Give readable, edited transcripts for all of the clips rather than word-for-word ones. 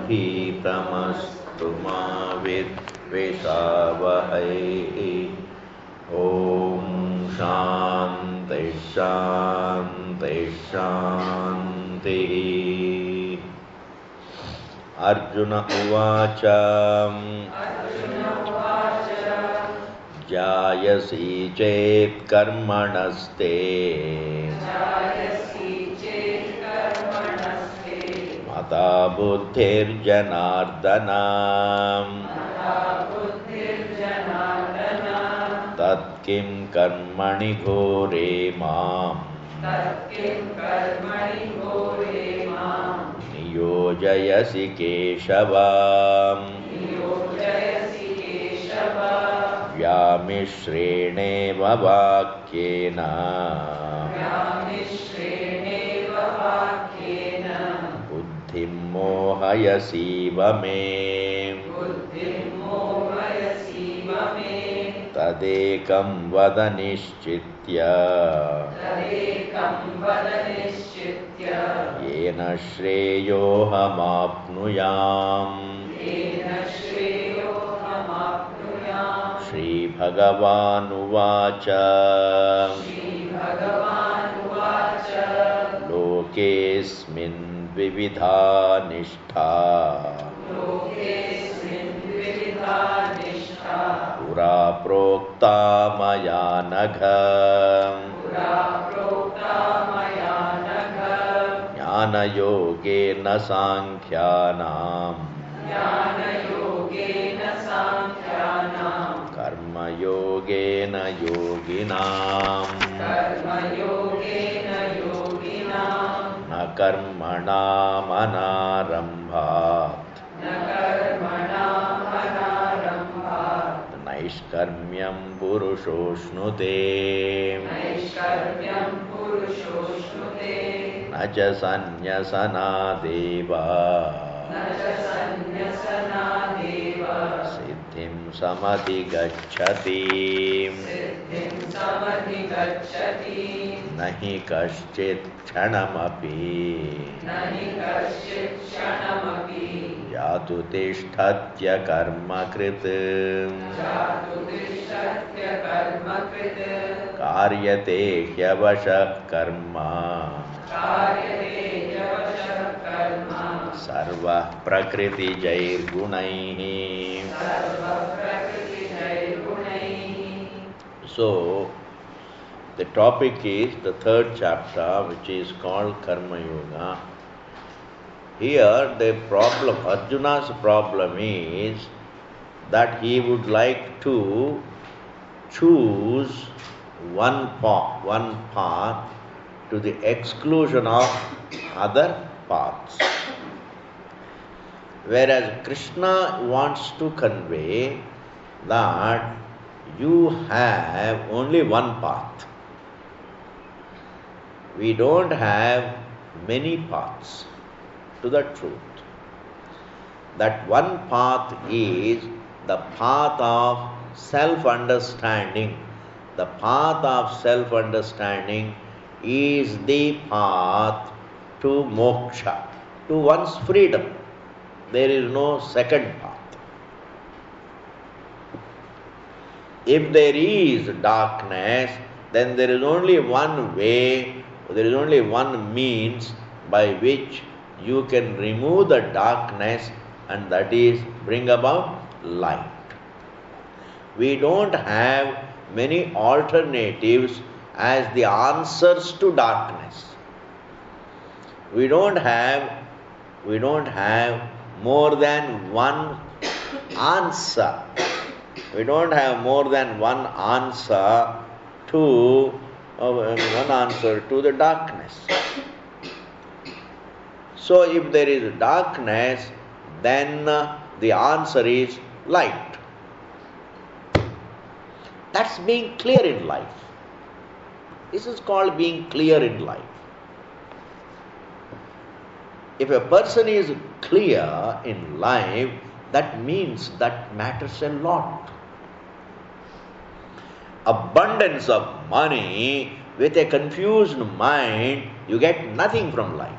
भीतमस्तु मा विद्विषावहै। ॐ शान्ति शान्ति शान्तिः। अर्जुन उवाच जायसी चेत् कर्मणस्ते मता बुद्धिर्जनार्दन तत्किं कर्मणि घोरे माम् नियोजयसि केशव। व्यामिश्रेणेव वाक्येन बुद्धिं मोहयसीव मे। तदेकं वद निश्चित्य येन श्रेयोऽहमाप्नुयाम्। श्रीभगवानुवाच लोकेऽस्मिन् द्विविधा निष्ठा पुरा प्रोक्ता मया नघ। ज्ञानयोगेन साङ्ख्यानाम् कर्मयोगेन योगिनाम् न कर्मणामनारम्भात् नैष्कर्म्यं पुरुषोऽश्नुते न च सन्न्यसनादेव सिद्धिं समधिगच्छति। न हि कश्चित् क्षणमपि यातु तिष्ठत्य कर्मकृत् कार्यते ह्यवशः कर्म सर्वः प्रकृतिजैर्गुणैः। So, the topic is the third chapter, which is called Karma Yoga. Here the problem, Arjuna's problem is that he would like to choose one path to the exclusion of other paths. Whereas Krishna wants to convey that you have only one path. We don't have many paths to the truth. That one path is the path of self-understanding. The path of self-understanding is the path to moksha, to one's freedom. There is no second path. If there is darkness, then there is only one way, there is only one means by which you can remove the darkness, and that is bring about light. We don't have many alternatives as the answers to darkness. We don't have more than one answer. We don't have more than one answer to the darkness. So if there is darkness, then the answer is light. That's being clear in life. This is called being clear in life. If a person is clear in life, that means that matters a lot. Abundance of money with a confused mind, you get nothing from life.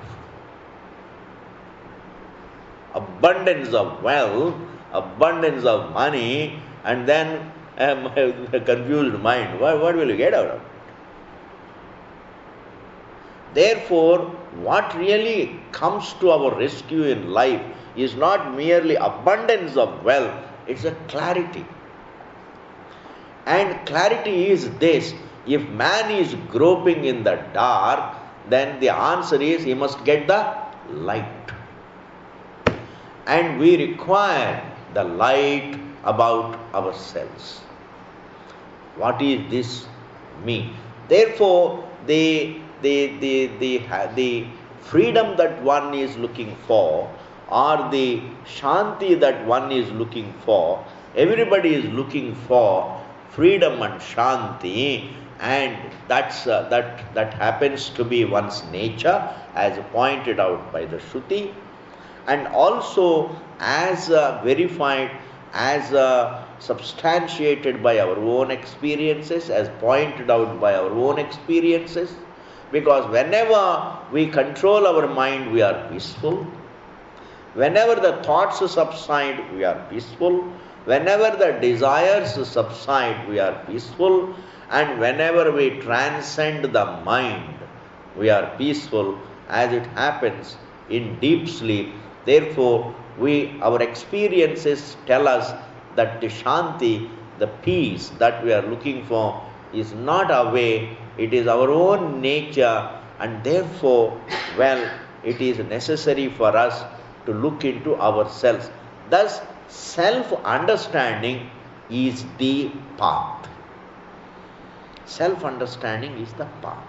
abundance of wealth, abundance of money, and then a confused mind. What will you get out of it? Therefore, what really comes to our rescue in life is not merely abundance of wealth, it's a clarity. And clarity is this: if man is groping in the dark, then the answer is he must get the light. And we require the light about ourselves. What is this me? Therefore, the freedom that one is looking for, or the shanti that one is looking for, everybody is looking for freedom and shanti, and that happens to be one's nature, as pointed out by the Shruti, and also as verified, as substantiated by our own experiences, as pointed out by our own experiences. Because whenever we control our mind, we are peaceful. Whenever the thoughts subside, we are peaceful. Whenever the desires subside, we are peaceful. And whenever we transcend the mind, we are peaceful, as it happens in deep sleep. Therefore, our experiences tell us that the shanti, the peace that we are looking for, is not away, it is our own nature, and therefore, it is necessary for us to look into ourselves. Thus, self-understanding is the path. Self-understanding is the path.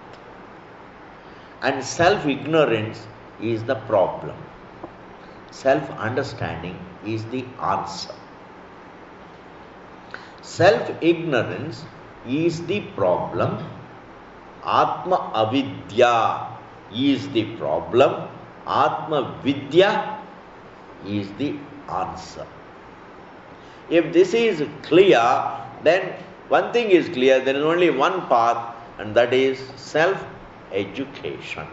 And self-ignorance is the problem. Self-understanding is the answer. Self-ignorance is the problem. Atma avidya is the problem. Atma vidya is the answer. If this is clear, then one thing is clear: there is only one path, and that is self-education.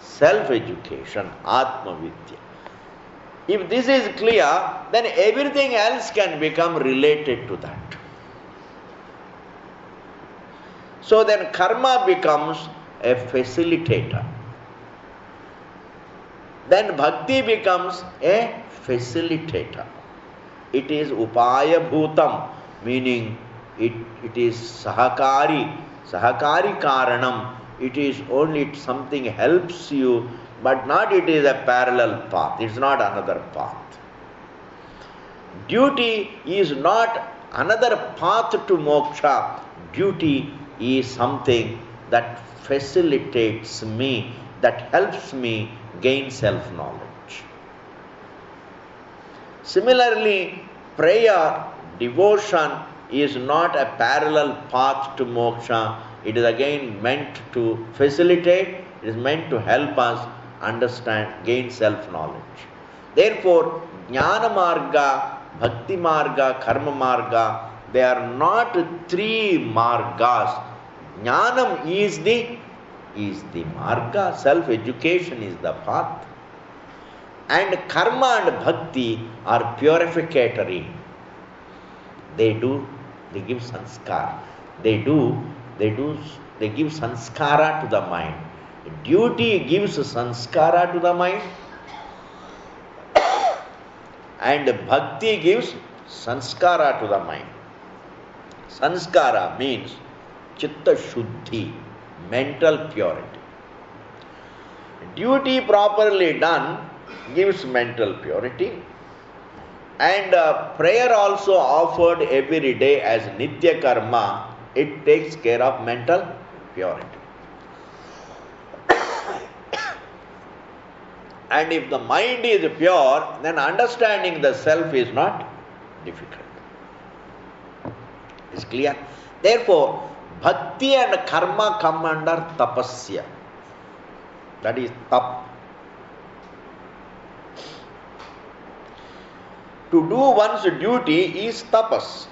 Self-education, Atma vidya. If this is clear, then everything else can become related to that. So then karma becomes a facilitator. Then bhakti becomes a facilitator. It is upaya bhutam, meaning it is sahakari karanam. It is only something helps you, but not it is a parallel path. It's not another path. Duty is not another path to moksha. Duty is something that facilitates me, that helps me gain self-knowledge. Similarly, prayer, devotion is not a parallel path to moksha. It is again meant to facilitate, it is meant to help us understand, gain self-knowledge. Therefore, jnana marga, bhakti marga, karma marga, they are not three margas. Jnanam is the marga, self-education is the path. And karma and bhakti are purificatory. They give sanskar. They give sanskara to the mind. Duty gives sanskara to the mind, and bhakti gives sanskara to the mind. Sanskara means chitta shuddhi, mental purity. Duty properly done gives mental purity, and prayer also offered every day as nitya karma, it takes care of mental purity. And if the mind is pure, then understanding the self is not difficult. Is clear? Therefore, bhakti and karma come under tapasya. That is tap. To do one's duty is tapas.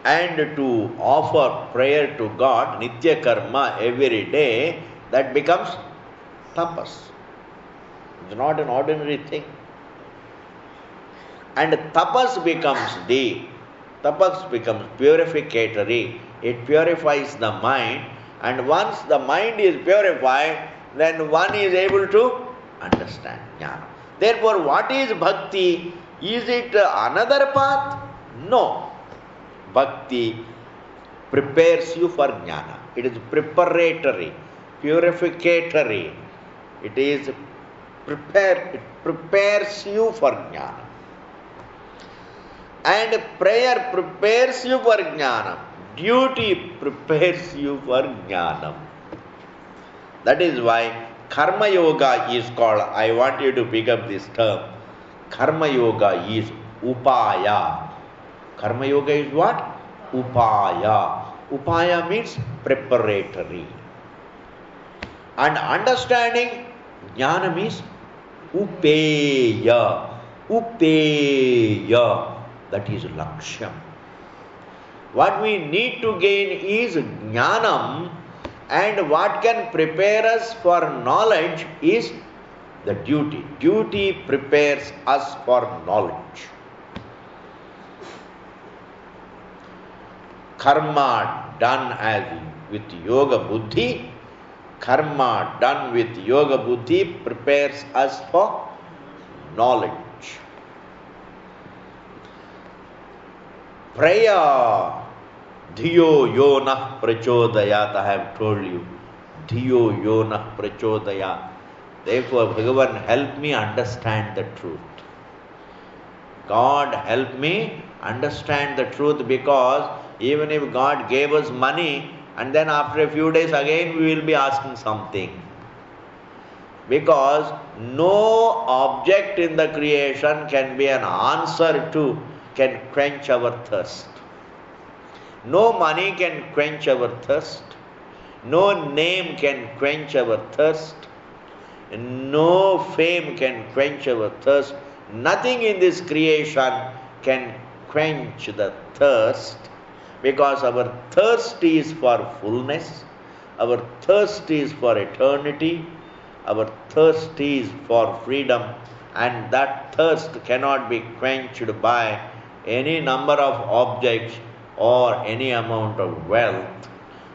And to offer prayer to God, nitya karma, every day, that becomes Tapas. It's not an ordinary thing. And tapas becomes purificatory. It purifies the mind, and once the mind is purified, then one is able to understand jnana. Therefore, what is bhakti? Is it another path? No. Bhakti prepares you for jnana. It is preparatory, purificatory. It prepares you for jnana. And prayer prepares you for jnana. Duty prepares you for jnana. That is why Karma Yoga is called, I want you to pick up this term. Karma Yoga is upaya. Karma Yoga is what? Upaya. Upaya means preparatory. And understanding jnana means upeya. Upeya. That is lakshyam. What we need to gain is jnanam, and what can prepare us for knowledge is the duty. Duty prepares us for knowledge. Karma done with yoga buddhi, karma done with yoga buddhi prepares us for knowledge. Prayer, dhiyo yona prachodayat, I have told you. Dhiyo yona prachodayat. Therefore, Bhagavan, help me understand the truth. God, help me understand the truth, because even if God gave us money, and then after a few days again we will be asking something. Because no object in the creation can be an answer to, can quench our thirst. No money can quench our thirst. No name can quench our thirst. No fame can quench our thirst. Nothing in this creation can quench the thirst, because our thirst is for fullness, our thirst is for eternity, our thirst is for freedom, and that thirst cannot be quenched by any number of objects or any amount of wealth.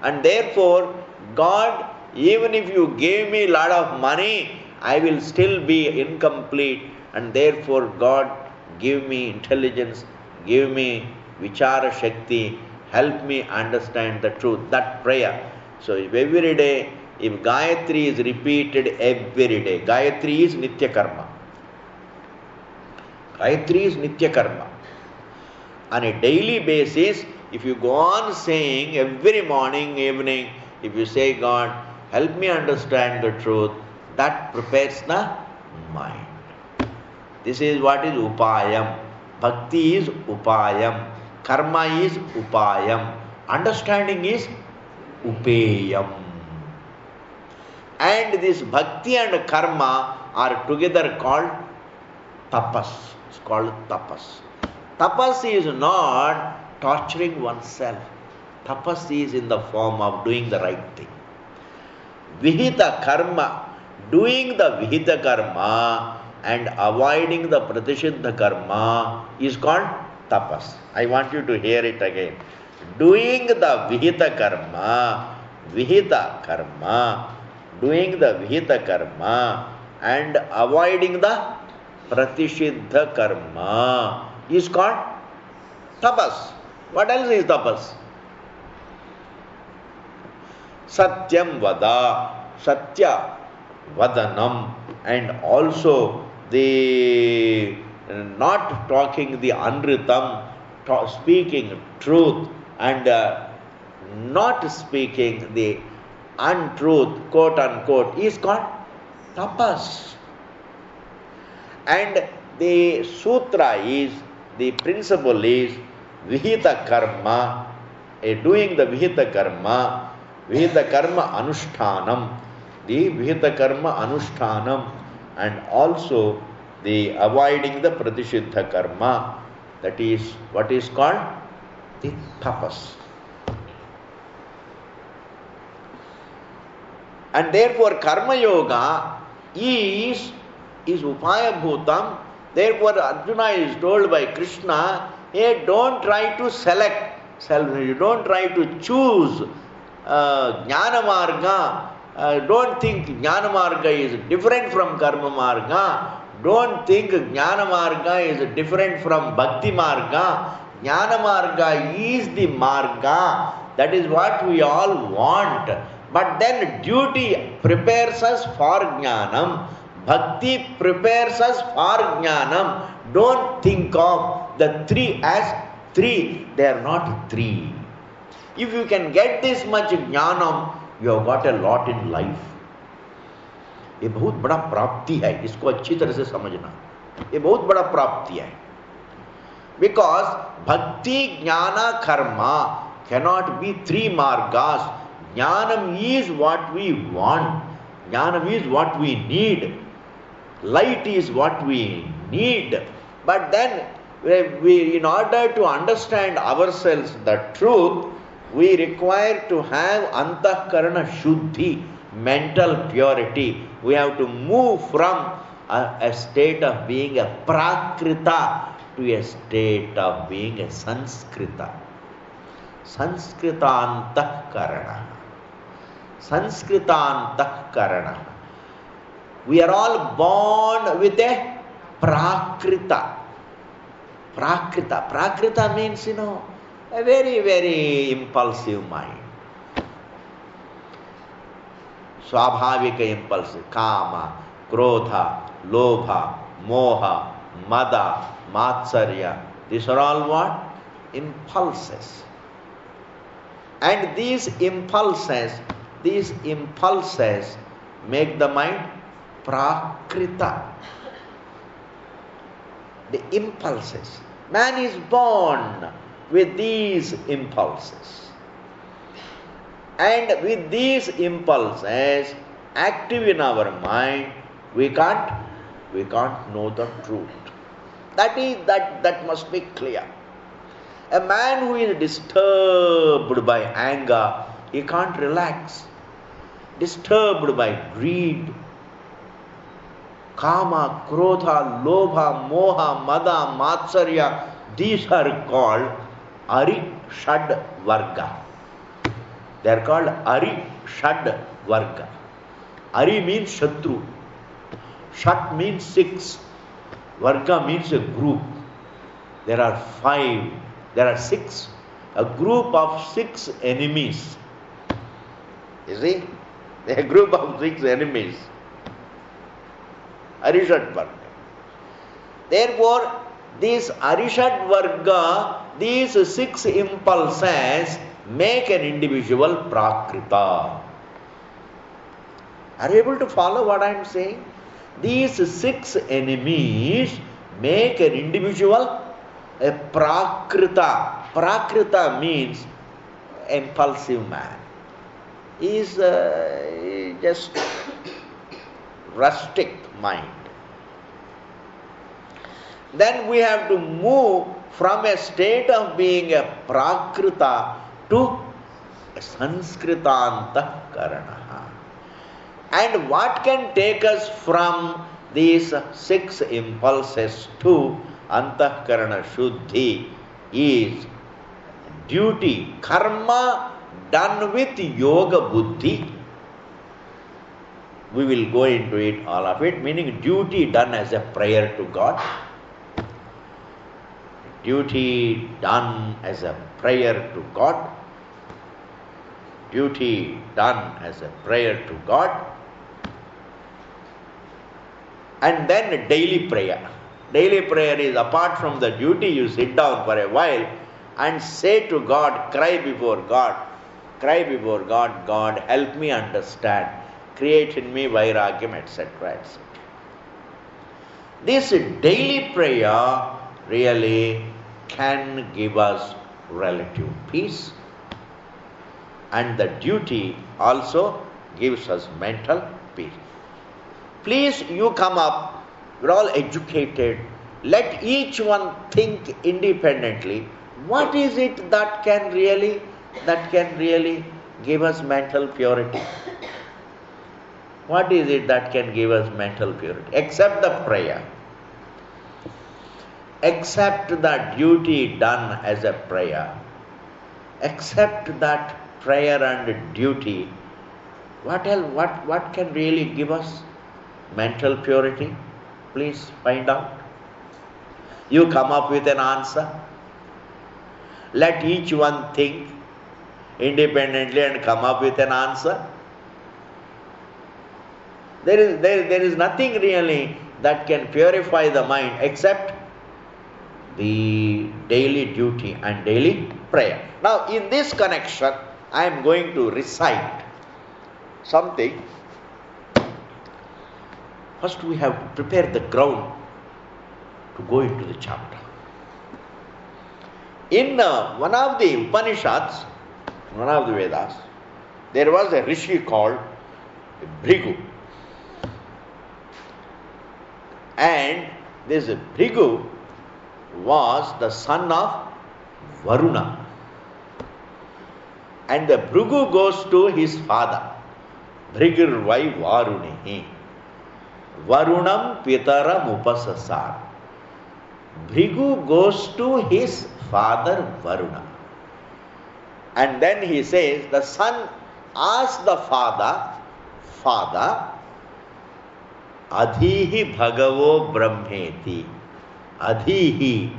And therefore, God, even if you gave me a lot of money, I will still be incomplete, and therefore God, give me intelligence, give me vichara shakti, help me understand the truth. That prayer. So if every day, if Gayatri is repeated every day, Gayatri is Nitya Karma. Gayatri is Nitya Karma. On a daily basis, if you go on saying every morning, evening, if you say, God, help me understand the truth, that prepares the mind. This is what is upayam. Bhakti is upayam. Karma is upayam. Understanding is upeyam. And this bhakti and karma are together called tapas. It's called tapas. Tapas is not torturing oneself. Tapas is in the form of doing the right thing. Vihita karma, doing the vihita karma and avoiding the pratishiddha karma is called tapas. I want you to hear it again. Doing the vihita karma, doing the vihita karma and avoiding the pratishiddha karma is called tapas. What else is tapas? Satyam vada, satya vadanam, and also the not talking the anritam, speaking truth, and not speaking the untruth, quote unquote, is called tapas. And the sutra is, the principle is vihita karma, doing the vihita karma anushtanam, the vihita karma anushtanam, and also the avoiding the pratishiddha karma, that is what is called the tapas. And therefore Karma Yoga is Upaya Bhutam. Therefore Arjuna is told by Krishna, hey, don't try to select. You don't try to choose Jnana Marga. Don't think Jnana Marga is different from Karma Marga. Don't think Jnana Marga is different from Bhakti Marga. Jnana Marga is the Marga. That is what we all want. But then duty prepares us for Jnanam. Bhakti prepares us for Jnanam. Don't think of the three as three. They are not three. If you can get this much Jnanam, you have got a lot in life. ये बहुत बड़ा प्राप्ति है, इसको अच्छी तरह से समझना. ये बहुत बड़ा प्राप्ति है. Because bhakti, jnana, karma cannot be three margas. Jnanam is what we want. Jnanam is what we need. Light is what we need. But then, in order to understand ourselves the truth, we require to have antahkarana shuddhi, mental purity. We have to move from a state of being a prakrita to a state of being a sanskrita. Sanskritantahkarana. Sanskritantahkarana. We are all born with a prakrita. Prakrita. Prakrita means, a very, very impulsive mind. Swabhavika impulsive. Kama, Krodha, Lobha, Moha, Mada, Matsarya. These are all what? Impulses. And these impulses make the mind prakrita. The impulses. Man is born with these impulses. And with these impulses active in our mind, we can't know the truth. That must be clear. A man who is disturbed by anger, he can't relax. Disturbed by greed, kama, krodha, lobha, moha, mada, matsarya, these are called Arishad Varga. They are called Arishad Varga. Ari means Shatru. Shat means 6. Varga means a group. There are 5. There are 6. A group of 6 enemies. You see? A group of 6 enemies. Arishad Varga. Therefore, these Arishad Varga, these 6 impulses make an individual prakrita. Are you able to follow what I am saying? These 6 enemies make an individual a prakrita. Prakrita means impulsive man. He is just rustic mind. Then we have to move from a state of being a prakrita to sanskritanta karana. And what can take us from these 6 impulses to antahkarana shuddhi is duty, karma done with yoga buddhi. We will go into it, all of it, meaning duty done as a prayer to God. Duty done as a prayer to God. Duty done as a prayer to God. And then daily prayer. Daily prayer is apart from the duty, you sit down for a while and say to God, cry before God, God, help me understand, create in me vairagyam, etc., etc. This daily prayer really can give us relative peace, and the duty also gives us mental peace. Please, you come up, we're all educated, let each one think independently. What is it that can really give us mental purity? What is it that can give us mental purity? Except the prayer. Except the duty done as a prayer. Except that prayer and duty. What else? What can really give us mental purity? Please find out. You come up with an answer. Let each one think independently and come up with an answer. There is nothing really that can purify the mind except the daily duty and daily prayer. Now, in this connection, I am going to recite something. First, we have to prepare the ground to go into the chapter. In one of the Upanishads, one of the Vedas, there was a rishi called Bhrigu. And this Bhrigu was the son of Varuna. And the Bhrigu goes to his father, Bhrigirvai Varunihi. Varunam Pitaram Upasasar. Bhrigu goes to his father Varuna. And then he says, the son asks the father, Father, Adhihi Bhagavo Brahmeti. Adhihi,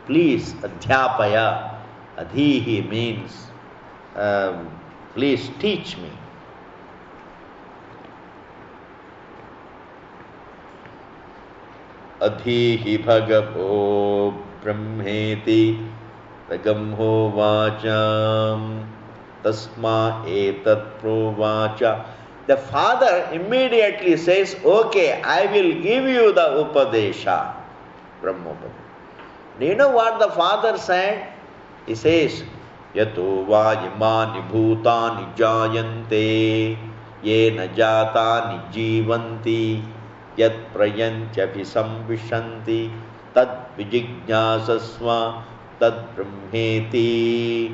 please, Adhyapaya. Adhihi means, please teach me. Adhihi Bhagavo Brahmeti. Tagamho Vacham. Tasma Etat Provacha. The father immediately says, okay, I will give you the Upadesha. Brahmopadesha. Do you know what the father said? He says, Yato vajimani bhutani jayante yena jatani jivanti yat prayantyabhi samvishanti tad vijijñāsasva tad brahmeti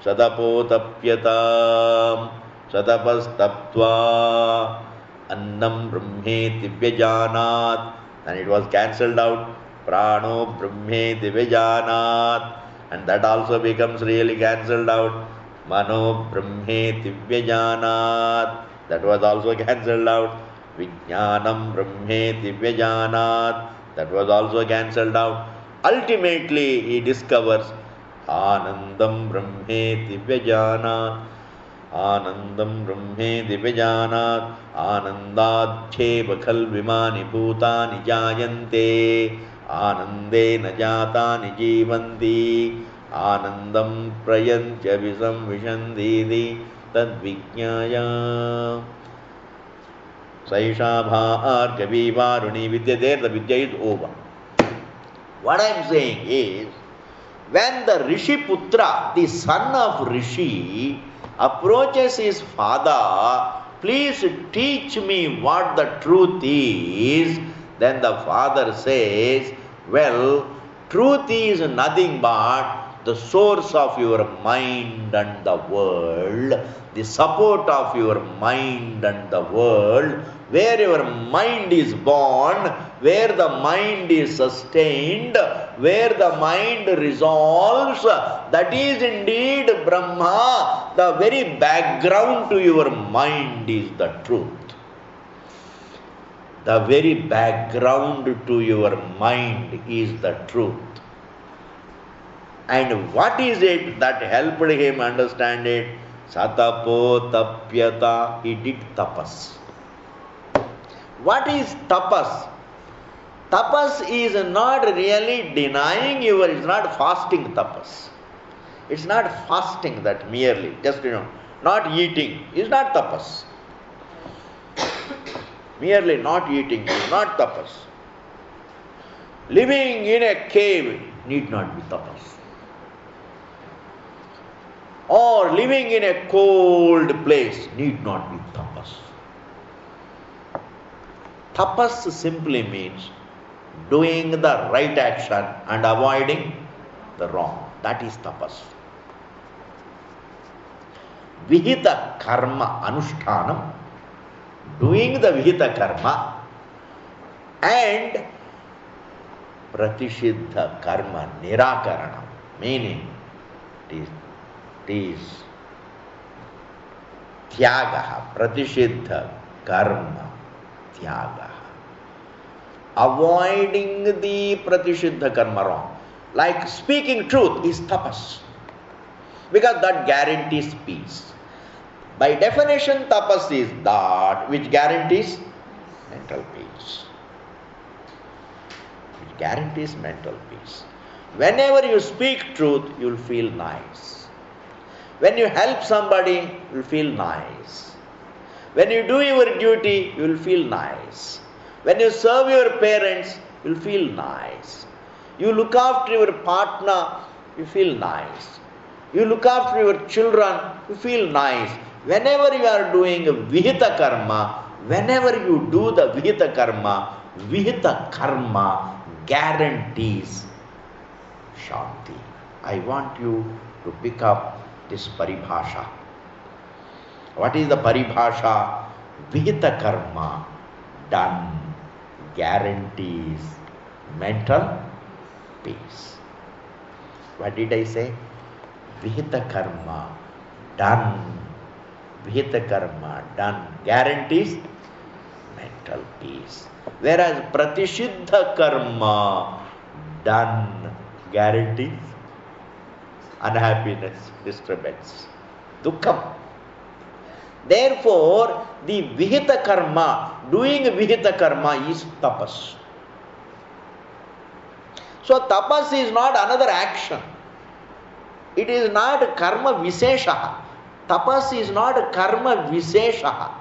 sadapotapyatam sadapastaptva annam brahmeti vyajanat. And it was cancelled out. Prano brahmeti vyajanat. And that also becomes really cancelled out. Mano brahmeti vyajanat. That was also cancelled out. Vijnanam brahmeti vyajanat. That was also cancelled out. Ultimately, he discovers Anandam brahmeti vyajanat. Anandam brahmeti vyajanat. Anandadhyeva khalvimani bhutani jayante. Anande na jatani jivanti. Anandam prayantya visam vishandidi tad vijñāya. Saisha bhār kavi varuni vidya. There the vidya is over. What I am saying is, when the Rishi Putra, the son of Rishi, approaches his father, please teach me what the truth is, then the father says, well, truth is nothing but the source of your mind and the world, the support of your mind and the world, where your mind is born, where the mind is sustained, where the mind resolves, that is indeed Brahma. The very background to your mind is the truth. The very background to your mind is the truth. And what is it that helped him understand it? Satapo tapyata. He did tapas. What is tapas? Tapas is not really denying it's not fasting tapas. It's not fasting that merely, just not eating is not tapas. Merely not eating is not tapas. Living in a cave need not be tapas. Or living in a cold place need not be tapas. Tapas simply means doing the right action and avoiding the wrong. That is tapas. Vihita karma anushtanam doing the Vihita karma, and Pratishiddha karma nirakarana, meaning it is tyagaha, Pratishiddha karma tyagaha. Avoiding the Pratishiddha karma wrong. Like speaking truth is tapas, because that guarantees peace. By definition, tapas is that which guarantees mental peace. Which guarantees mental peace. Whenever you speak truth, you will feel nice. When you help somebody, you will feel nice. When you do your duty, you will feel nice. When you serve your parents, you will feel nice. You look after your partner, you feel nice. You look after your children, you feel nice. Whenever you are doing Vihita karma, whenever you do the Vihita karma guarantees Shanti. I want you to pick up this paribhasha. What is the paribhasha? Vihita karma done guarantees mental peace. What did I say? Vihita karma done. Vihita karma done guarantees mental peace. Whereas Pratishiddha karma done guarantees unhappiness, disturbance, dukkham. Therefore, the Vihita karma, doing Vihita karma is tapas. So tapas is not another action. It is not karma visesha. Tapas is not karma visesha.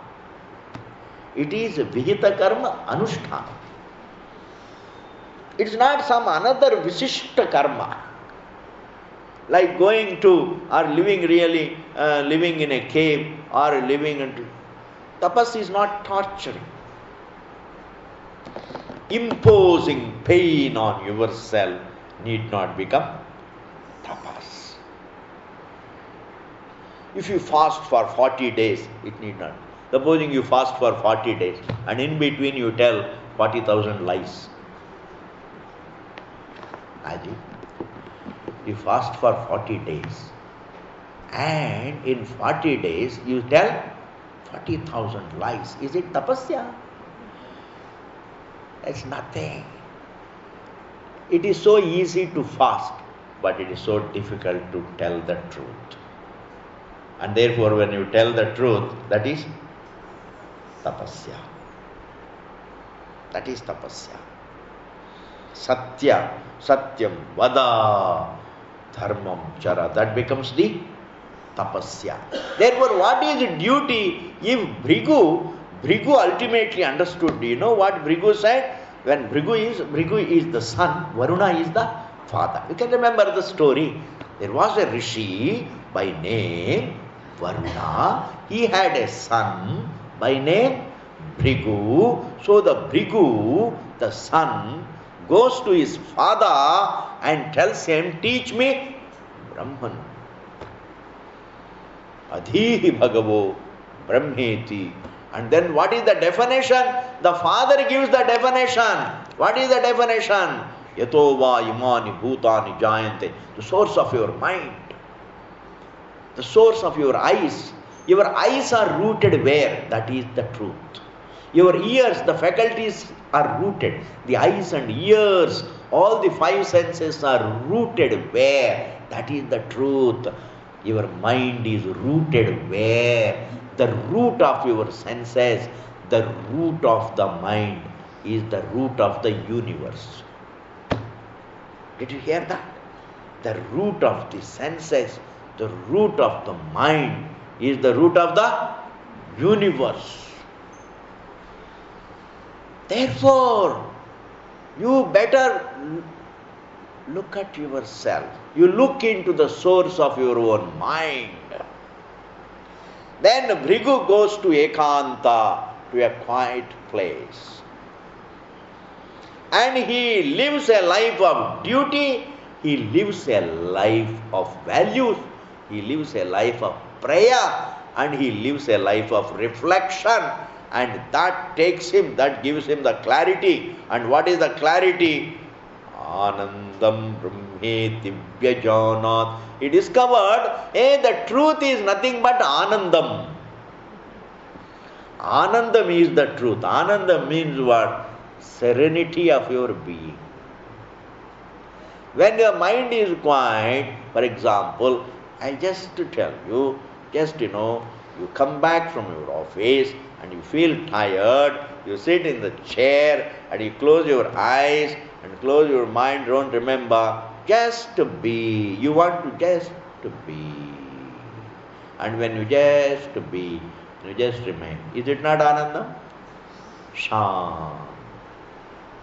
It is Vihita karma anushtana. It is not some another visishta karma. Like going to or living in a cave or living into. Tapas is not torturing. Imposing pain on yourself need not become tapas. If you fast for 40 days, it need not. Supposing you fast for 40 days and in between you tell 40,000 lies. Imagine. You fast for 40 days and in 40 days you tell 40,000 lies. Is it tapasya? It's nothing. It is so easy to fast, but it is so difficult to tell the truth. And therefore, when you tell the truth, that is tapasya. That is tapasya. Satya, satyam, vada, dharmam, chara. That becomes the tapasya. Therefore, what is duty? If Bhrigu ultimately understood, do you know what Bhrigu said? When Bhrigu is the son, Varuna is the father. You can remember the story. There was a rishi by name Varuna. He had a son by name Bhrigu. So the Bhrigu, the son, goes to his father and tells him, teach me Brahman. Adhihi bhagavo brahmeti. And then what is the definition? The father gives the definition. What is the definition? Yato va imani bhutani jayante. The source of your mind. The source of your eyes. Your eyes are rooted where? That is the truth. Your ears, the faculties are rooted. The eyes and ears, all the five senses are rooted where? That is the truth. Your mind is rooted where? The root of your senses, the root of the mind is the root of the universe. Did you hear that? The root of the senses, the root of the mind is the root of the universe. Therefore, you better look at yourself. You look into the source of your own mind. Then Bhrigu goes to Ekanta, to a quiet place. And he lives a life of duty, he lives a life of values, he lives a life of prayer, and he lives a life of reflection. and that takes him, that gives him the clarity. And what is the clarity? Anandam Brahmeti Vyajanat. He discovered, hey, the truth is nothing but Anandam. Anandam is the truth. Anandam means what? Serenity of your being. When your mind is quiet, for example, I just tell you, you come back from your office and you feel tired, you sit in the chair and you close your eyes and close your mind, don't remember, just to be. You want to just to be. And when you just to be, you just remain. Is it not Anandam? Shant.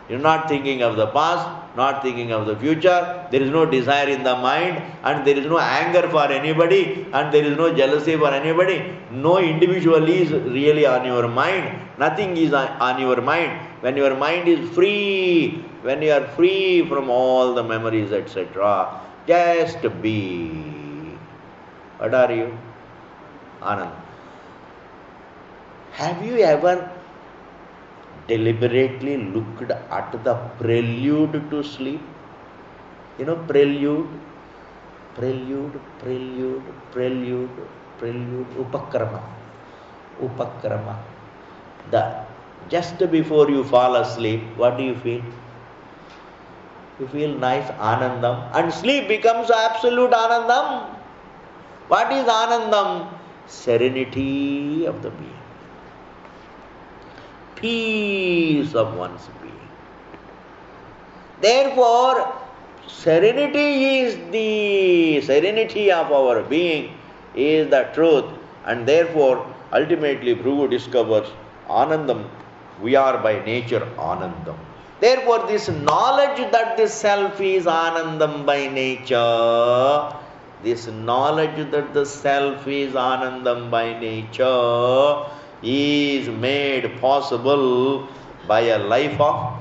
You're not thinking of the past, not thinking of the future. There is no desire in the mind, and there is no anger for anybody, and there is no jealousy for anybody. No individual is really on your mind. Nothing is on your mind. When your mind is free, when you are free from all the memories, etc., just be. What are you? Anand. Have you ever deliberately looked at the prelude to sleep? You know, prelude, upakrama. Just before you fall asleep, what do you feel? You feel nice Anandam, and sleep becomes absolute Anandam. What is Anandam? Serenity of the being. Peace of one's being. Therefore, serenity of our being is the truth, and therefore, ultimately, Bhrigu discovers Anandam. We are by nature Anandam. Therefore, this knowledge that the self is Anandam by nature, this knowledge that the self is Anandam by nature, is made possible by a life of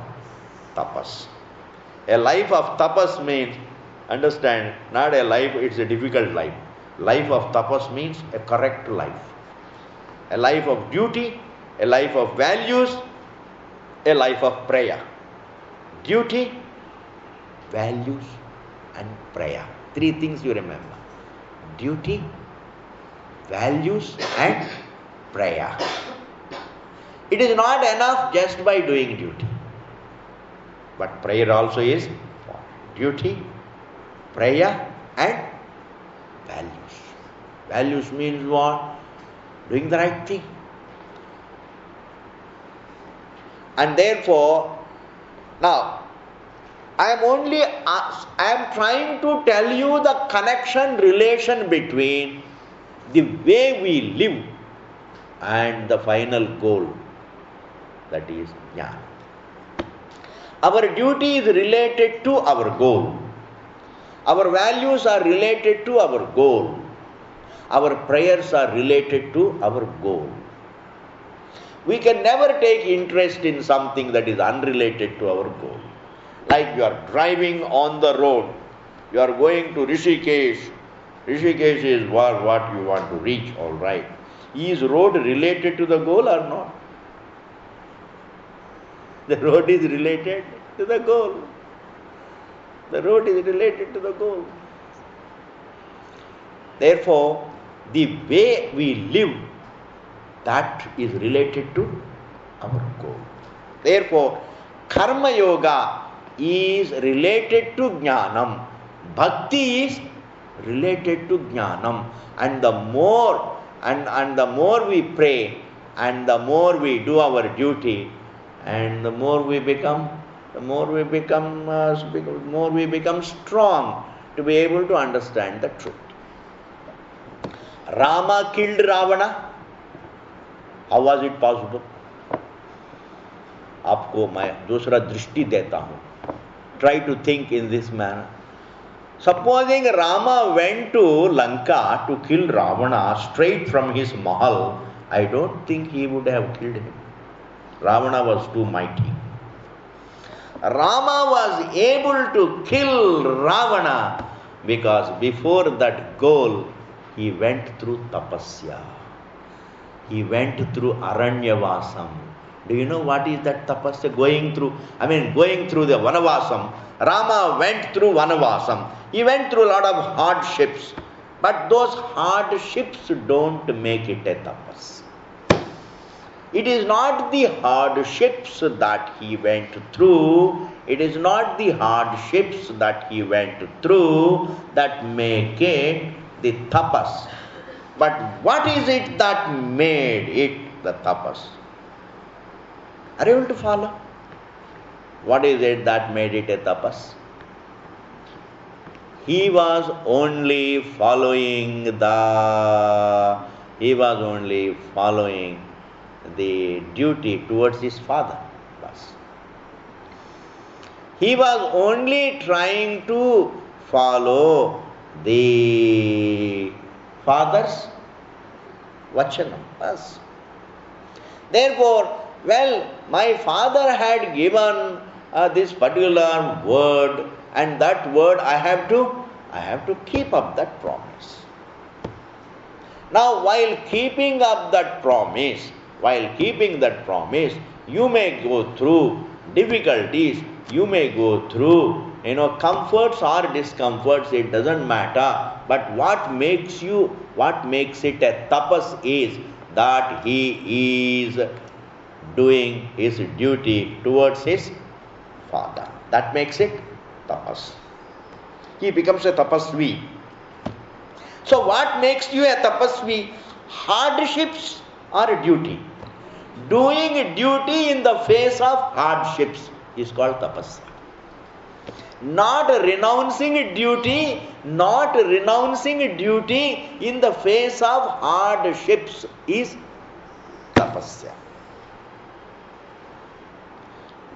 tapas. A life of tapas means, understand, not a life, it's a difficult life. Life of tapas means a correct life. A life of duty, a life of values, a life of prayer. Duty, values, and prayer. Three things you remember. Duty, values, and prayer. It is not enough just by doing duty. But prayer also is duty, prayer, and values. Values means what? Doing the right thing. And therefore, now, I am trying to tell you the connection, relation between the way we live and the final goal, that is jnana. Our duty is related to our goal. Our values are related to our goal. Our prayers are related to our goal. We can never take interest in something that is unrelated to our goal. Like you are driving on the road, you are going to Rishikesh. Rishikesh is what you want to reach, all right. Is road related to the goal or not? The road is related to the goal. The road is related to the goal. Therefore, the way we live, that is related to our goal. Therefore, Karma Yoga is related to Jnanam. Bhakti is related to Jnanam. And the more we pray, and the more we do our duty, and the more we become strong to be able to understand the truth. Rama killed Ravana. How was it possible? आपको मैं दूसरा दृष्टि देता हूँ. Try to think in this manner. Supposing Rama went to Lanka to kill Ravana straight from his mahal, I don't think he would have killed him. Ravana was too mighty. Rama was able to kill Ravana because before that goal, he went through tapasya. he went through Aranyavasam. Do you know what is that tapasya? Going through the Vanavasam. Rama went through Vanavasam. He went through a lot of hardships. But those hardships don't make it a tapas. It is not the hardships that he went through. It is not the hardships that he went through that make it the tapas. But what is it that made it the tapas? Are you able to follow? What is it that made it a tapas? He was only following the duty towards his father. He was only trying to follow the father's vachanam. Therefore, my father had given this particular word, and that word I have to keep up that promise. Now, while keeping up that promise, you may go through difficulties, you may go through comforts or discomforts, it doesn't matter. But what makes it a tapas is that he is doing his duty towards his father. That makes it tapas. He becomes a tapasvi. So what makes you a tapasvi? Hardships or duty. Doing duty in the face of hardships is called tapasya. Not renouncing duty in the face of hardships is tapasya.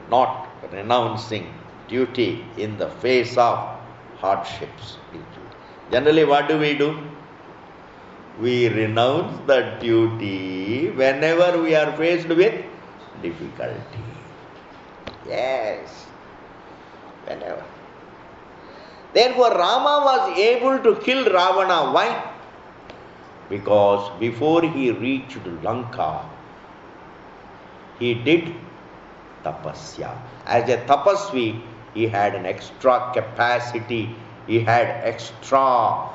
Not renouncing duty in the face of hardships. Generally, what do? We renounce the duty whenever we are faced with difficulty. Yes, whenever. Therefore, Rama was able to kill Ravana. Why? Because before he reached Lanka, he did tapasya. As a tapasvi, he had an extra capacity. He had extra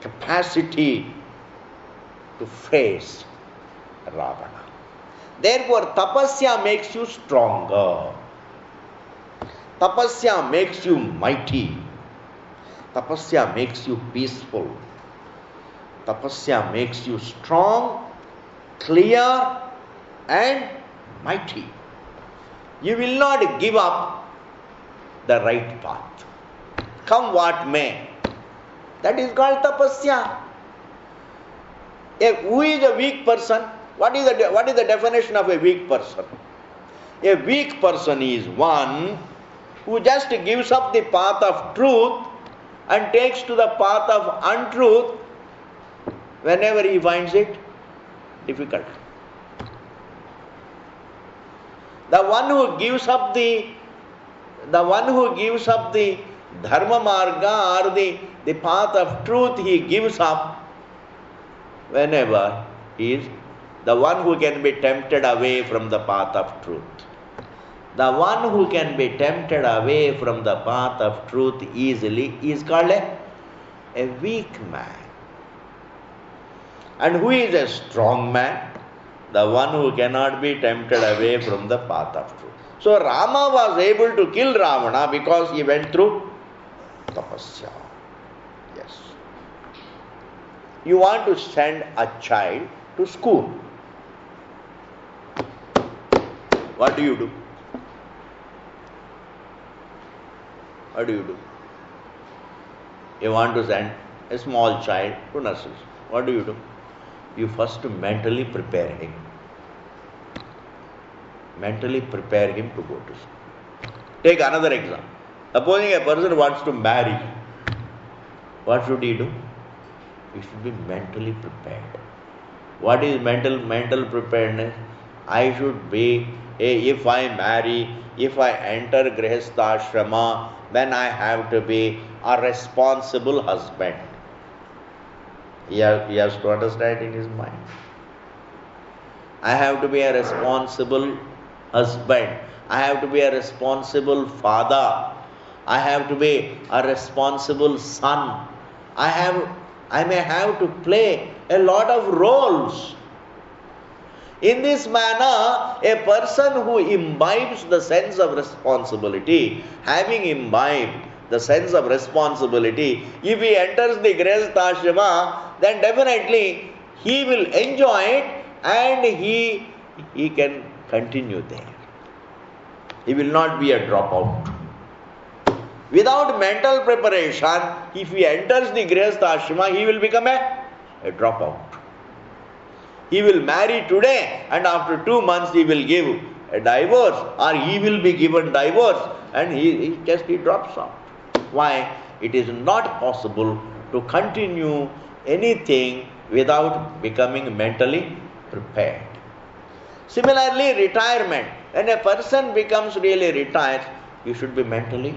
capacity to face Ravana. Therefore, tapasya makes you stronger. Tapasya makes you mighty. Tapasya makes you peaceful. Tapasya makes you strong, clear, and mighty. You will not give up the right path. Come what may. That is called tapasya. Who is a weak person? What is the definition of a weak person? A weak person is one who just gives up the path of truth and takes to the path of untruth whenever he finds it difficult. The one who gives up the dharma marga or the path of truth, he gives up whenever he is the one who can be tempted away from the path of truth. The one who can be tempted away from the path of truth easily is called a weak man. And who is a strong man? The one who cannot be tempted away from the path of truth. So Rama was able to kill Ravana because he went through tapasya. Yes. You want to send a child to school. What do you do? What do you do? You want to send a small child to nursery. What do? You first mentally prepare him. Mentally prepare him to go to school. Take another example. Supposing a person wants to marry, what should he do? He should be mentally prepared. What is mental preparedness? I should be, if I marry, if I enter Grihastha-ashrama, then I have to be a responsible husband. He has to understand in his mind. I have to be a responsible husband. I have to be a responsible father. I have to be a responsible son. I may have to play a lot of roles. In this manner, a person who imbibes the sense of responsibility, having imbibed the sense of responsibility, if he enters the Grihastha Ashrama, then definitely he will enjoy it and he can continue there. He will not be a dropout. Without mental preparation, if he enters the Grihastha Ashrama, he will become a dropout. He will marry today and after 2 months he will give a divorce, or he will be given divorce and he drops out. Why? It is not possible to continue anything without becoming mentally prepared. Similarly, retirement. When a person becomes really retired, he should be mentally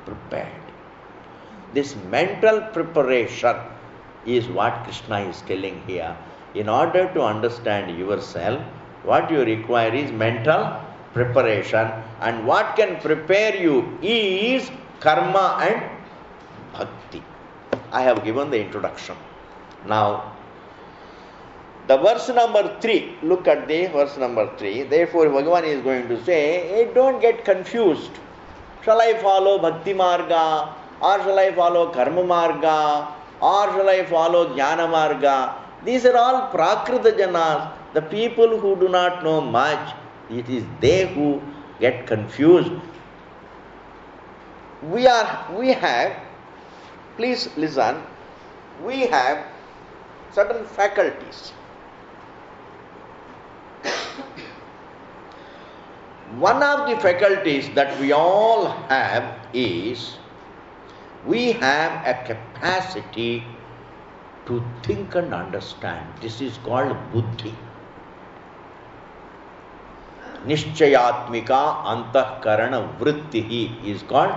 prepared. This mental preparation is what Krishna is telling here. In order to understand yourself, what you require is mental preparation, and what can prepare you is karma and bhakti. I have given the introduction. Now, the verse number 3, look at the verse number 3. Therefore, Bhagavan is going to say, hey, don't get confused. Shall I follow bhakti marga, or shall I follow karma marga, or shall I follow jnana marga? These are all prakrita janas, the people who do not know much. It is they who get confused. We have, please listen, we have certain faculties. One of the faculties that we all have is, we have a capacity to think and understand. This is called buddhi. Nishchayatmika antahkarana vrittihi is called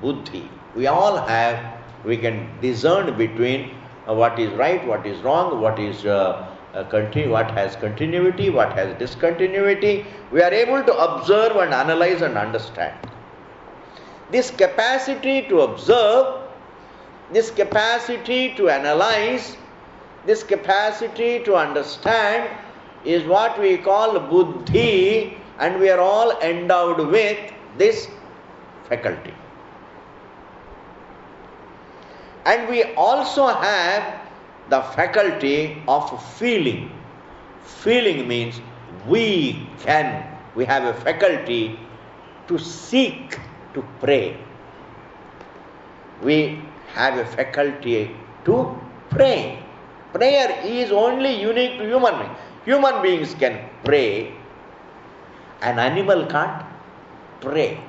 buddhi. We all have, we can discern between what is right, what is wrong, what is what has continuity, what has discontinuity. We are able to observe and analyze and understand. This capacity to observe, this capacity to analyze, this capacity to understand is what we call buddhi, and we are all endowed with this faculty. And we also have the faculty of feeling. Feeling means we have a faculty to seek, to pray. We have a faculty to pray. Prayer is only unique to human beings. Human beings can pray. An animal can't pray.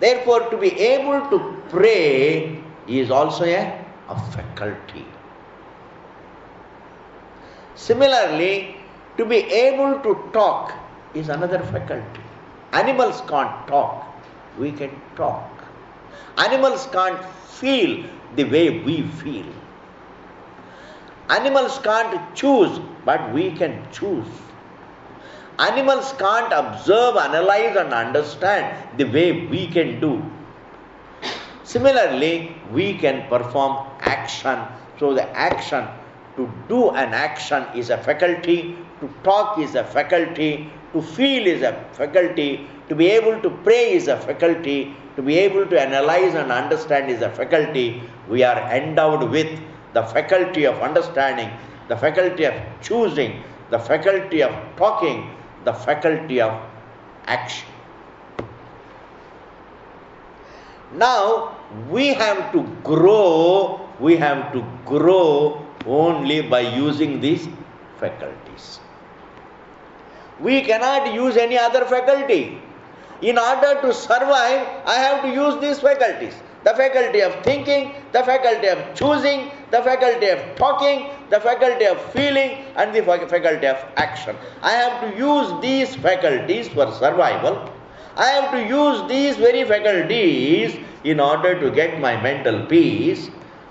Therefore, to be able to pray is also a faculty. Similarly, to be able to talk is another faculty. Animals can't talk. We can talk. Animals can't feel the way we feel. Animals can't choose, but we can choose. Animals can't observe, analyze and understand the way we can do. Similarly, we can perform action. So the action, to do an action is a faculty, to talk is a faculty, to feel is a faculty, to be able to pray is a faculty, to be able to analyze and understand is a faculty. We are endowed with the faculty of understanding, the faculty of choosing, the faculty of talking, the faculty of action. Now, we have to grow only by using these faculties. We cannot use any other faculty. In order to survive, I have to use these faculties. The faculty of thinking, the faculty of choosing, the faculty of talking, the faculty of feeling, and the faculty of action. I have to use these faculties for survival. I have to use these very faculties in order to get my mental peace,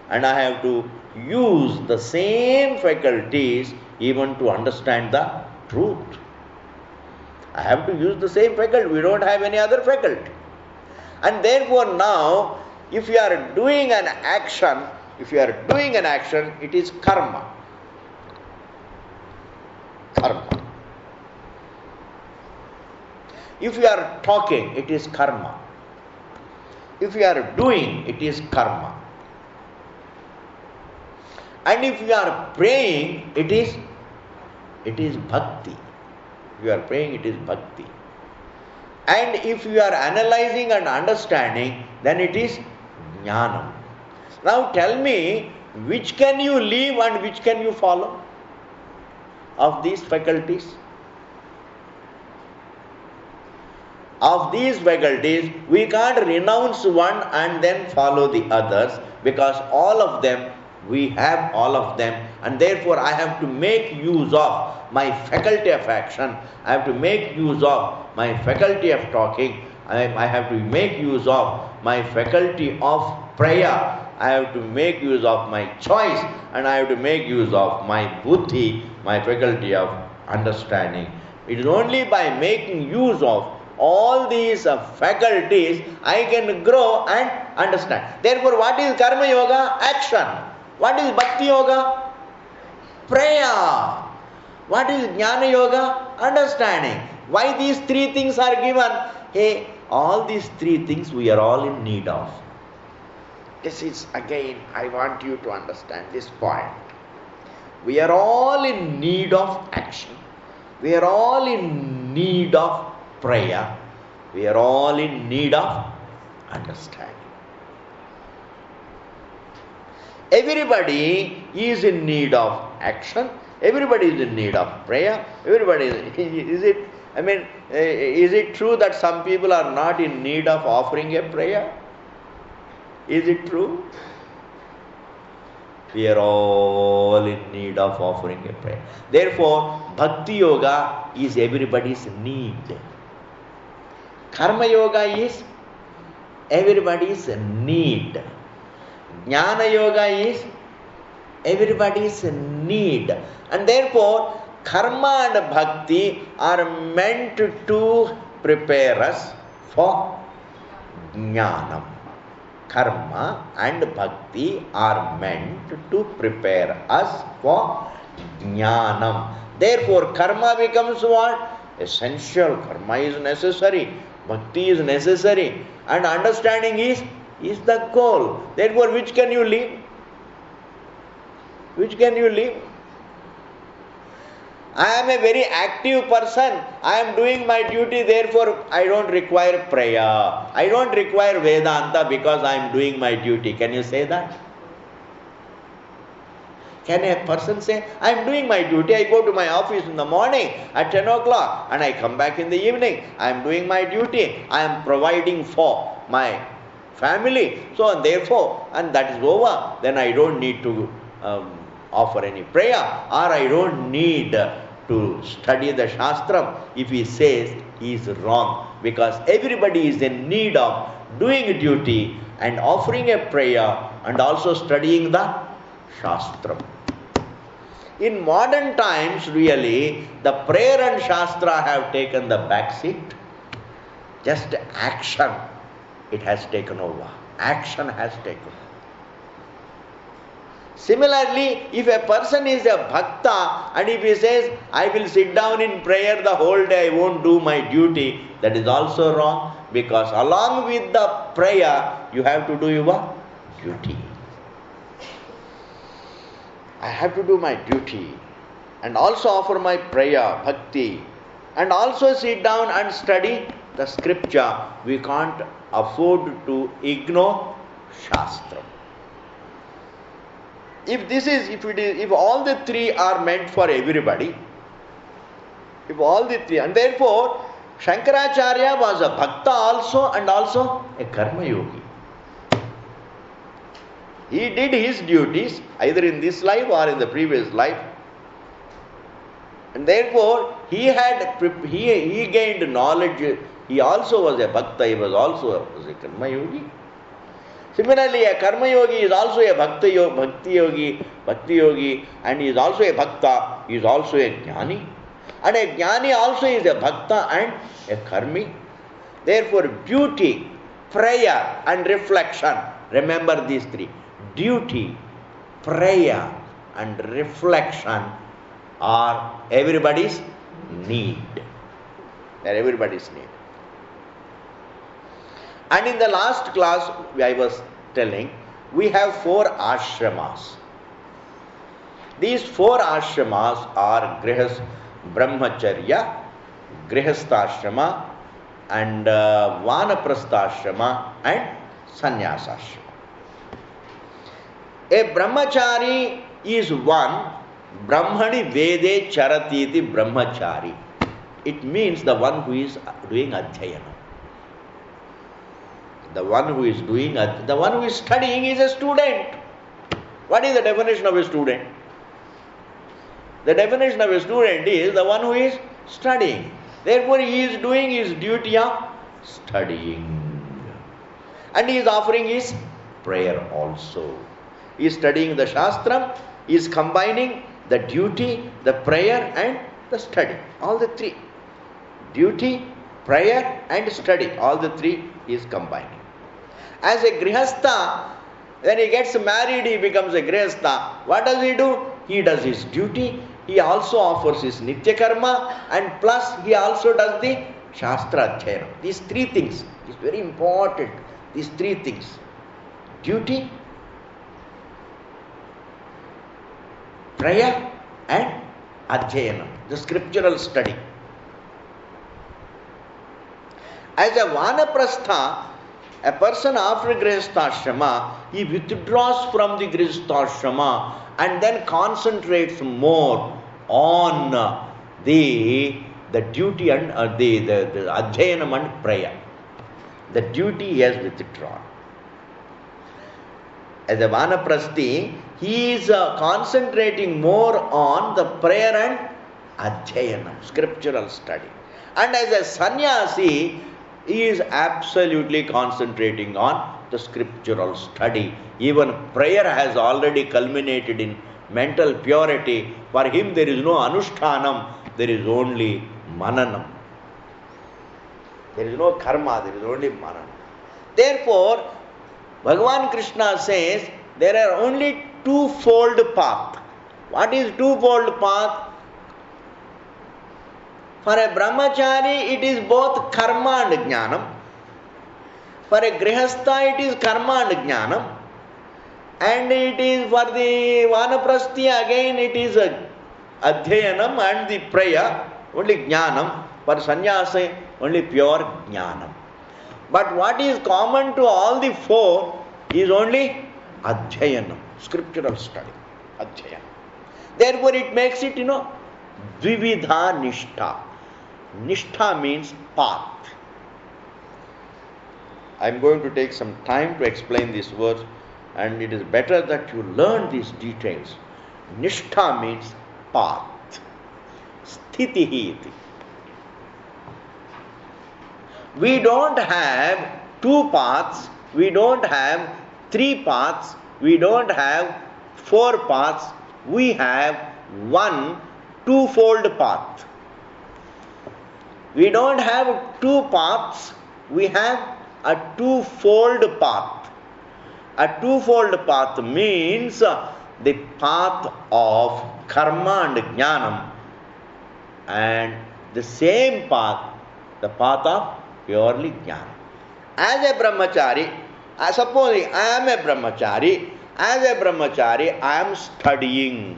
and I have to use the same faculties even to understand the truth. I have to use the same faculty. We don't have any other faculty. And therefore now, if you are doing an action, it is karma. Karma. If you are talking, it is karma. If you are doing, it is karma. And if you are praying, it is bhakti. If you are praying, it is bhakti. And if you are analyzing and understanding, then it is jnanam. Now tell me, which can you leave and which can you follow of these faculties? Of these faculties, we can't renounce one and then follow the others, because all of them, we have all of them, and therefore I have to make use of my faculty of action, I have to make use of my faculty of talking, I have to make use of my faculty of prayer, I have to make use of my choice, and I have to make use of my buddhi, my faculty of understanding. It is only by making use of all these faculties I can grow and understand. Therefore, what is karma yoga? Action. What is bhakti yoga? Prayer. What is jnana yoga? Understanding. Why these three things are given? Hey, all these three things we are all in need of. This is again, I want you to understand this point. We are all in need of action. We are all in need of prayer. We are all in need of understanding. Everybody is in need of action. Everybody is in need of prayer. Everybody is it true that some people are not in need of offering a prayer? Is it true? We are all in need of offering a prayer. Therefore, bhakti yoga is everybody's need. Karma yoga is everybody's need. Jnana yoga is everybody's need. And therefore, karma and bhakti are meant to prepare us for jnanam. Karma and bhakti are meant to prepare us for jnanam. Therefore, karma becomes what? Essential. Karma is necessary. Bhakti is necessary. And understanding is the goal. Therefore, which can you leave? Which can you leave? I am a very active person. I am doing my duty, therefore I don't require prayer. I don't require Vedanta because I am doing my duty. Can you say that? Can a person say, I am doing my duty, I go to my office in the morning at 10 o'clock and I come back in the evening. I am doing my duty. I am providing for my family. So and therefore, and that is over, then I don't need to offer any prayer, or I don't need to study the Shastram. If he says, he is wrong, because everybody is in need of doing duty and offering a prayer and also studying the Shastram. In modern times, really, the prayer and Shastra have taken the back seat. Just action, it has taken over. Action has taken over. Similarly, if a person is a bhakta and if he says, I will sit down in prayer the whole day, I won't do my duty, that is also wrong, because along with the prayer, you have to do your duty. I have to do my duty and also offer my prayer, bhakti, and also sit down and study the scripture. We can't afford to ignore Shastra. If all the three are meant for everybody, and therefore Shankaracharya was a bhakta also and also a karma yogi. He did his duties either in this life or in the previous life, and therefore he gained knowledge. He also was a bhakta, he was also a karma yogi. Similarly, a karma yogi is also a bhakti yogi, and he is also a bhakta, he is also a jnani. And a jnani also is a bhakta and a karmi. Therefore, duty, prayer and reflection, remember these three. Duty, prayer and reflection are everybody's need. They are everybody's need. And in the last class, I was telling, we have 4 ashramas. These 4 ashramas are Brahmacharya, Grihastha and Vanaprastha and Sannyasashrama. A brahmachari is one, Brahmani Vede Charatiti Brahmachari. It means the one who is doing Adhyayana. The one who is studying is a student. What is the definition of a student? The definition of a student is the one who is studying. Therefore, he is doing his duty of studying. And he is offering his prayer also. He is studying the Shastram, he is combining the duty, the prayer and the study. All the 3. Duty, prayer and study. All the 3 he is combining. As a Grihastha, when he gets married, he becomes a Grihastha. What does he do? He does his duty. He also offers his Nitya Karma, and plus he also does the Shastra Adhyayana. These 3 things is very important. These 3 things. Duty, prayer and Adhyayana, the scriptural study. As a Vanaprastha, a person after Grihastha, he withdraws from the Grihastha and then concentrates more on the duty and the Adhyayanam and prayer. The duty he has withdrawn. As a Vanaprasthi, he is concentrating more on the prayer and Adhyayanam, scriptural study. And as a Sannyasi, he is absolutely concentrating on the scriptural study. Even prayer has already culminated in mental purity. For him there is no anushtanam, there is only mananam. There is no karma, there is only mananam. Therefore, Bhagavan Krishna says there are only 2-fold path. What is 2-fold path? For a brahmachari, it is both karma and jnanam. For a grihastha, it is karma and jnanam. And it is for the vanaprasthi, again it is adhyayanam and the prayer, only jnanam. For sannyasa, only pure jnanam. But what is common to all the 4 is only adhyayanam, scriptural study. Adhyayanam. Therefore, it makes it, dvividha nishtha. Nishtha means path. I am going to take some time to explain these words, and it is better that you learn these details. Nishtha means path. Sthitihi iti. We don't have 2 paths, we don't have 3 paths, we don't have 4 paths, we have one 2-fold path. We don't have 2 paths, we have a 2-fold path. A 2-fold path means the path of karma and jnanam, and the same path, the path of purely jnana. As a brahmachari, supposing I am a brahmachari, as a brahmachari I am studying,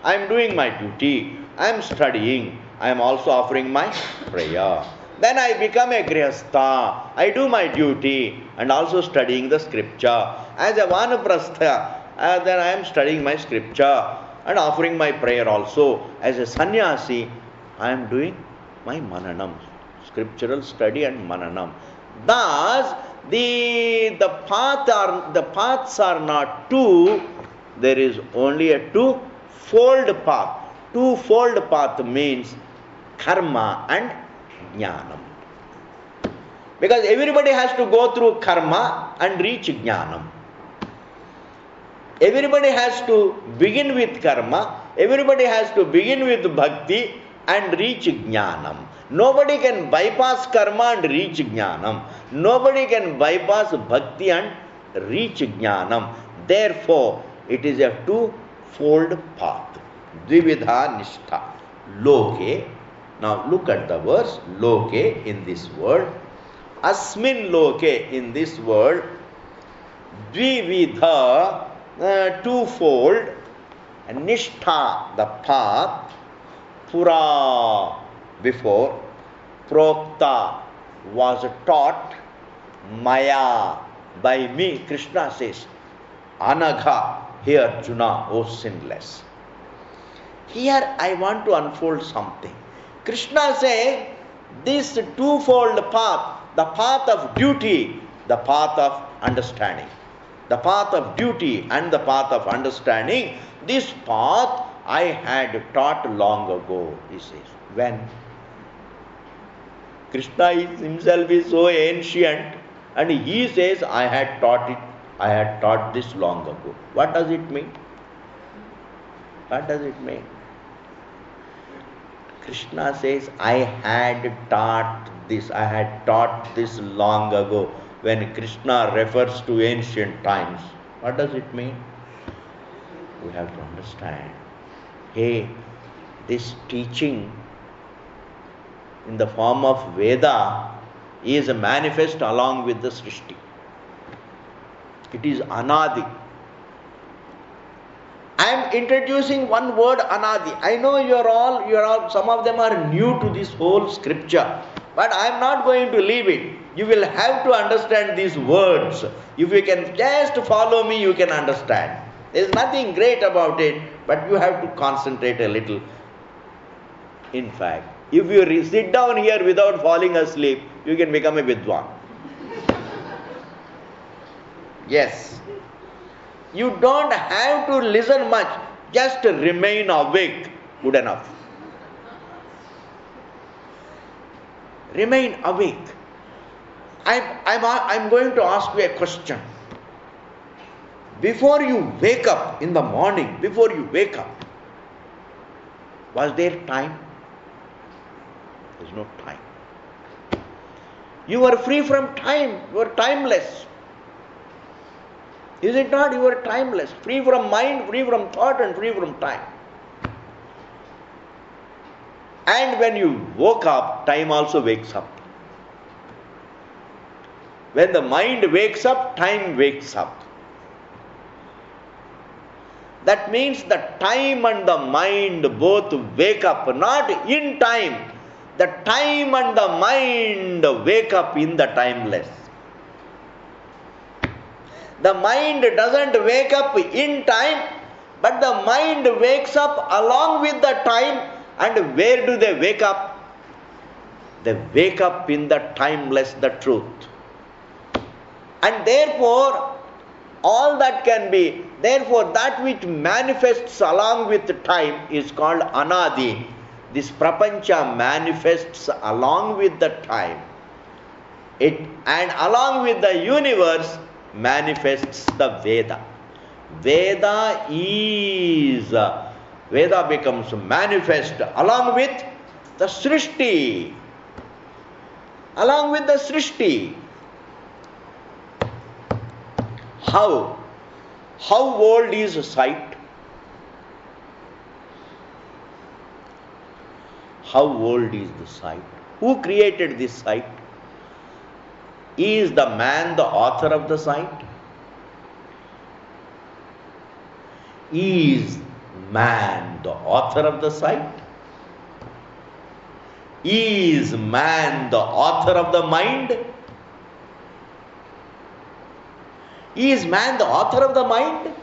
I am doing my duty, I am studying, I am also offering my prayer. Then I become a grihastha, I do my duty and also studying the scripture. As a vanaprastha, then I am studying my scripture and offering my prayer also. As a sannyasi, I am doing my mananam, scriptural study and mananam. Thus, the paths are not 2, there is only a 2-fold path. 2-fold path means karma and jnanam. Because everybody has to go through karma and reach jnanam. Everybody has to begin with karma, everybody has to begin with bhakti and reach jnanam. Nobody can bypass karma and reach jnanam. Nobody can bypass bhakti and reach jnanam. Therefore, it is a two-fold path. Dvividha nishtha. Loke. Now look at the verse. Loke in this word. Asmin loke in this word. Dvividha, twofold. Nishtha, the path. Pura, before. Prokta, was taught. Maya, by me. Krishna says, Anagha, hey Arjuna, O sinless. Here I want to unfold something. Krishna says, this twofold path, the path of duty, the path of understanding. The path of duty and the path of understanding, this path I had taught long ago, he says. When? Krishna himself is so ancient and he says, I had taught this long ago. What does it mean? What does it mean? Krishna says, I had taught this long ago. When Krishna refers to ancient times, what does it mean? We have to understand. Hey, this teaching in the form of Veda is manifest along with the Srishti. It is Anadi. I am introducing one word, Anadi. I know you are all, some of them are new to this whole scripture, but I am not going to leave it. You will have to understand these words. If you can just follow me, you can understand. There is nothing great about it, but you have to concentrate a little. In fact, if you sit down here without falling asleep, you can become a Vidwan. Yes. You don't have to listen much, just remain awake. Good enough. Remain awake. I'm going to ask you a question. Before you wake up in the morning, was there time? There's no time. You are free from time. You are timeless. Is it not? You are timeless. Free from mind, free from thought, and free from time. And when you woke up, time also wakes up. When the mind wakes up, time wakes up. That means the time and the mind both wake up, not in time. The time and the mind wake up in the timeless. The mind doesn't wake up in time, but the mind wakes up along with the time. And where do they wake up? They wake up in the timeless, the truth. And therefore, all that can be, therefore that which manifests along with time is called Anadi. This prapancha manifests along with the time. And along with the universe manifests the Veda. Veda becomes manifest along with the Srishti. Along with the Srishti. How old is sight? How old is the sight? Who created this sight? Is the man the author of the sight? Is man the author of the sight? Is man the author of the mind? Is man the author of the mind?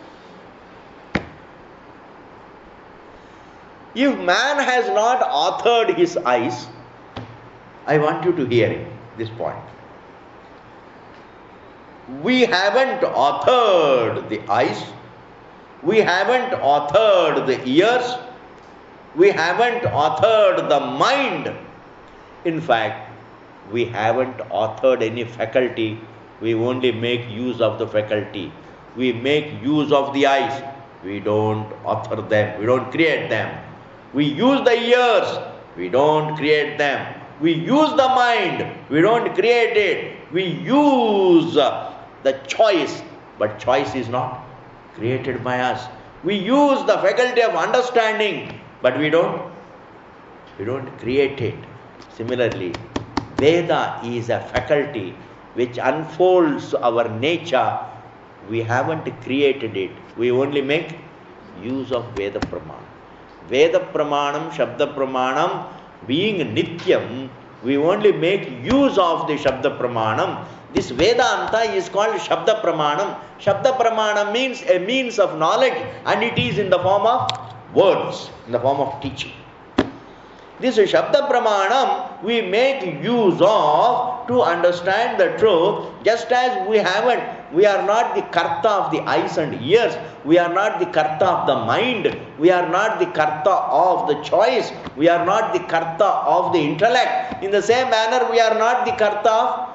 If man has not authored his eyes, I want you to hear this point. We haven't authored the eyes, we haven't authored the ears, we haven't authored the mind. In fact, We haven't authored any faculty. We only make use of the faculty. We make use of the eyes. We don't author them. We don't create them. We use the ears. We don't create them. We use the mind. We don't create it. We use the choice. But choice is not created by us. We use the faculty of understanding. But we don't create it. Similarly, Veda is a faculty which unfolds our nature. We haven't created it. We only make use of Veda Pramanam. Veda Pramanam, Shabda Pramanam, being Nityam, we only make use of the Shabda Pramanam. This Vedanta is called Shabda Pramanam. Shabda Pramanam means a means of knowledge, and it is in the form of words, in the form of teaching. This Shabda Pramanam we make use of to understand the truth, just as we are not the Karta of the eyes and ears, we are not the Karta of the mind, we are not the Karta of the choice, we are not the Karta of the intellect. In the same manner, we are not the Karta of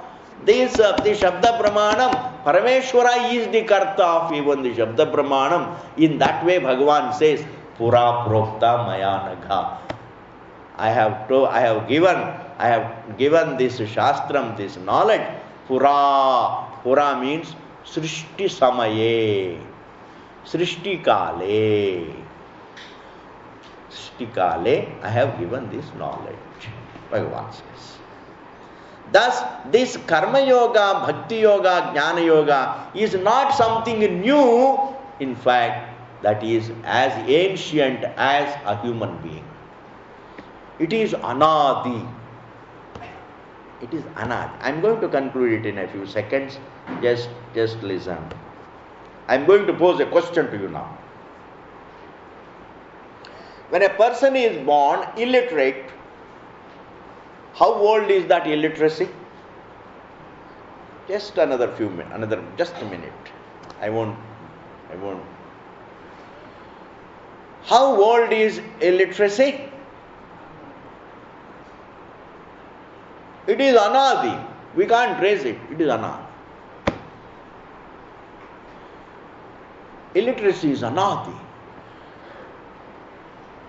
this the Shabda Pramanam. Parameshwara is the Karta of even the Shabda Pramanam. In that way, Bhagavan says, Pura Prokta Maya Nagha. I have given this Shastram, this knowledge. Pura means Srishti Samaye, Srishti Kale. Srishti Kale, I have given this knowledge. Bhagavan says. Thus, this Karma Yoga, Bhakti Yoga, Jnana Yoga is not something new. In fact, that is as ancient as a human being. It is Anadi. It is Anadi. I am going to conclude it in a few seconds. Just listen. I am going to pose a question to you now. When a person is born illiterate, how old is that illiteracy? Just another few minutes, just a minute. I won't. How old is illiteracy? It is Anadi. We can't trace it. It is Anadi. Illiteracy is Anadi.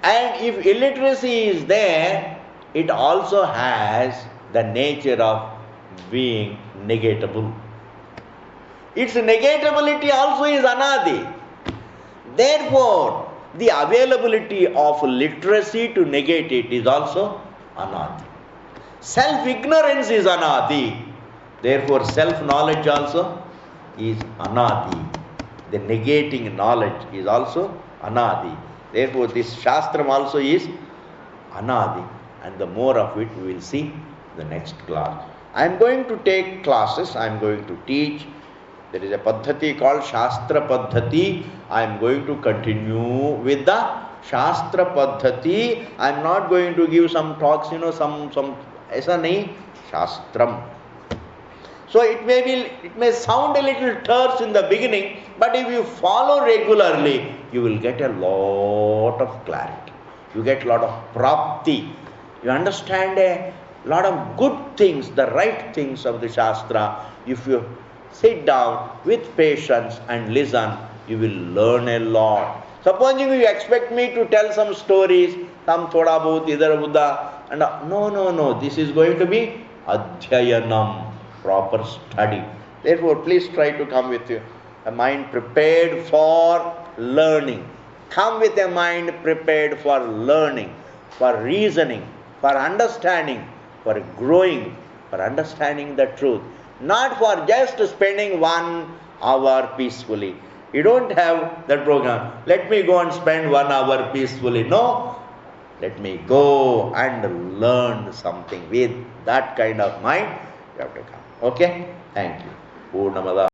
And if illiteracy is there, it also has the nature of being negatable. Its negatability also is Anadi. Therefore, the availability of literacy to negate it is also Anadi. Self-ignorance is Anadi. Therefore, self-knowledge also is Anadi. The negating knowledge is also Anadi. Therefore, this Shastram also is Anadi. And the more of it we will see the next class. I am going to take classes. I am going to teach. There is a Paddhati called Shastra Paddhati. I am going to continue with the Shastra Paddhati. I am not going to give some talks, some aisa nahi, Shastram. So it may sound a little terse in the beginning, but if you follow regularly, you will get a lot of clarity. You get a lot of prapti. You understand a lot of good things, the right things of the Shastra. If you sit down with patience and listen, you will learn a lot. Supposing you expect me to tell some stories, some thoda bahut idhar udhar, and no, this is going to be adhyayanam, proper study. Therefore, please try to come with a mind prepared for learning. Come with a mind prepared for learning, for reasoning, for understanding, for growing, for understanding the truth. Not for just spending 1 hour peacefully. You don't have that program. Let me go and spend 1 hour peacefully. No. Let me go and learn something. With that kind of mind, you have to come. Okay? Thank you. Purnamada.